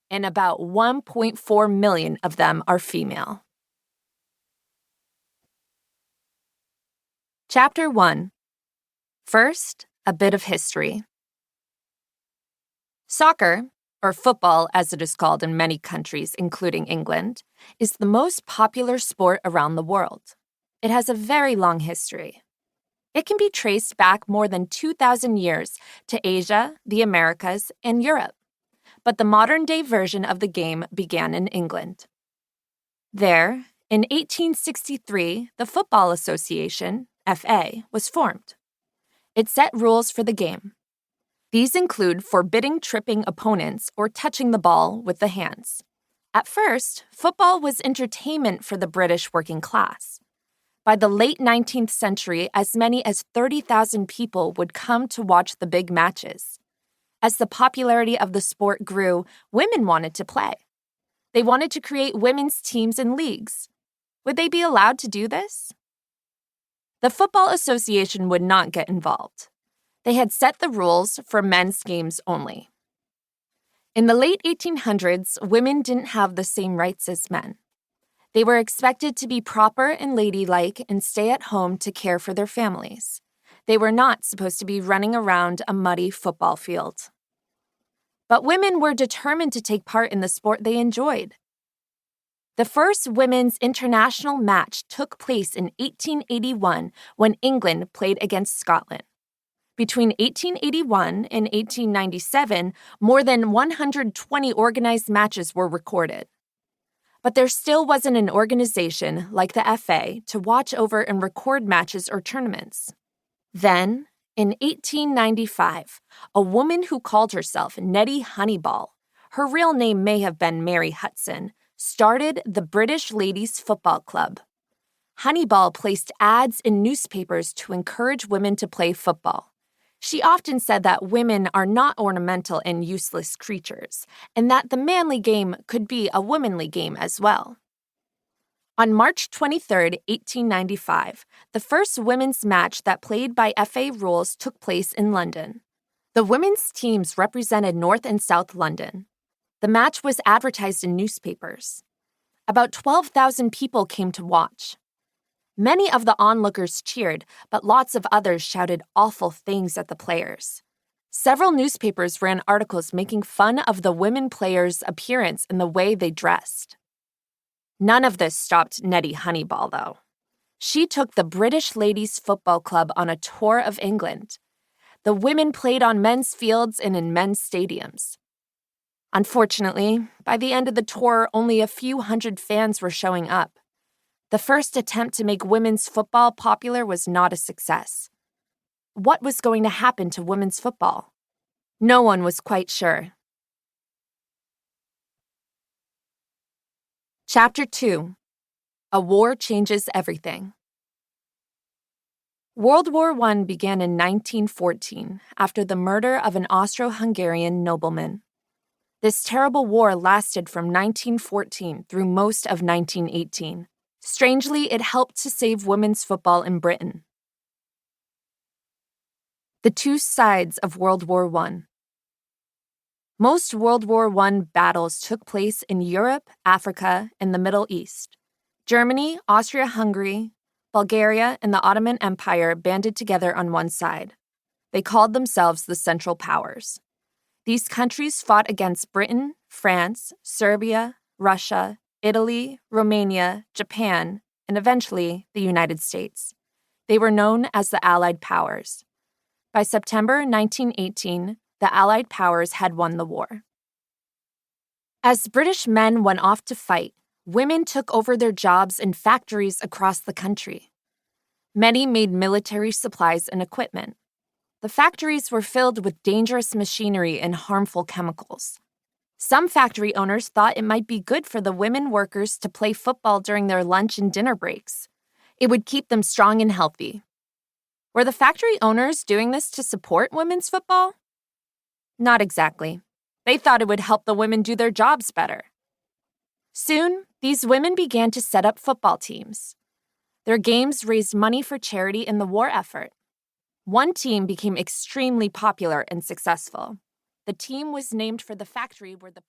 and about 1.4 million of them are female. Chapter 1. First, a bit of history. Soccer, or football as it is called in many countries, including England, is the most popular sport around the world. It has a very long history. It can be traced back more than 2,000 years to Asia, the Americas, and Europe. But the modern-day version of the game began in England. There, in 1863, the Football Association, FA, was formed. It set rules for the game. These include forbidding tripping opponents or touching the ball with the hands. At first, football was entertainment for the British working class. By the late 19th century, as many as 30,000 people would come to watch the big matches. As the popularity of the sport grew, women wanted to play. They wanted to create women's teams and leagues. Would they be allowed to do this? The Football Association would not get involved. They had set the rules for men's games only. In the late 1800s, women didn't have the same rights as men. They were expected to be proper and ladylike and stay at home to care for their families. They were not supposed to be running around a muddy football field. But women were determined to take part in the sport they enjoyed. The first women's international match took place in 1881 when England played against Scotland. Between 1881 and 1897, more than 120 organized matches were recorded. But there still wasn't an organization like the FA to watch over and record matches or tournaments. Then, in 1895, a woman who called herself Nettie Honeyball, her real name may have been Mary Hudson, started the British Ladies Football Club. Honeyball placed ads in newspapers to encourage women to play football. She often said that women are not ornamental and useless creatures, and that the manly game could be a womanly game as well. On March 23, 1895, the first women's match that played by FA rules took place in London. The women's teams represented North and South London. The match was advertised in newspapers. About 12,000 people came to watch. Many of the onlookers cheered, but lots of others shouted awful things at the players. Several newspapers ran articles making fun of the women players' appearance and the way they dressed. None of this stopped Nettie Honeyball, though. She took the British Ladies Football Club on a tour of England. The women played on men's fields and in men's stadiums. Unfortunately, by the end of the tour, only a few hundred fans were showing up. The first attempt to make women's football popular was not a success. What was going to happen to women's football? No one was quite sure. Chapter 2. A War Changes Everything. World War I began in 1914 after the murder of an Austro-Hungarian nobleman. This terrible war lasted from 1914 through most of 1918. Strangely, it helped to save women's football in Britain. The two sides of World War I. Most World War I battles took place in Europe, Africa, and the Middle East. Germany, Austria-Hungary, Bulgaria, and the Ottoman Empire banded together on one side. They called themselves the Central Powers. These countries fought against Britain, France, Serbia, Russia, Italy, Romania, Japan, and eventually the United States. They were known as the Allied Powers. By September 1918, the Allied Powers had won the war. As British men went off to fight, women took over their jobs in factories across the country. Many made military supplies and equipment. The factories were filled with dangerous machinery and harmful chemicals. Some factory owners thought it might be good for the women workers to play football during their lunch and dinner breaks. It would keep them strong and healthy. Were the factory owners doing this to support women's football? Not exactly. They thought it would help the women do their jobs better. Soon, these women began to set up football teams. Their games raised money for charity in the war effort. One team became extremely popular and successful. The team was named for the factory where the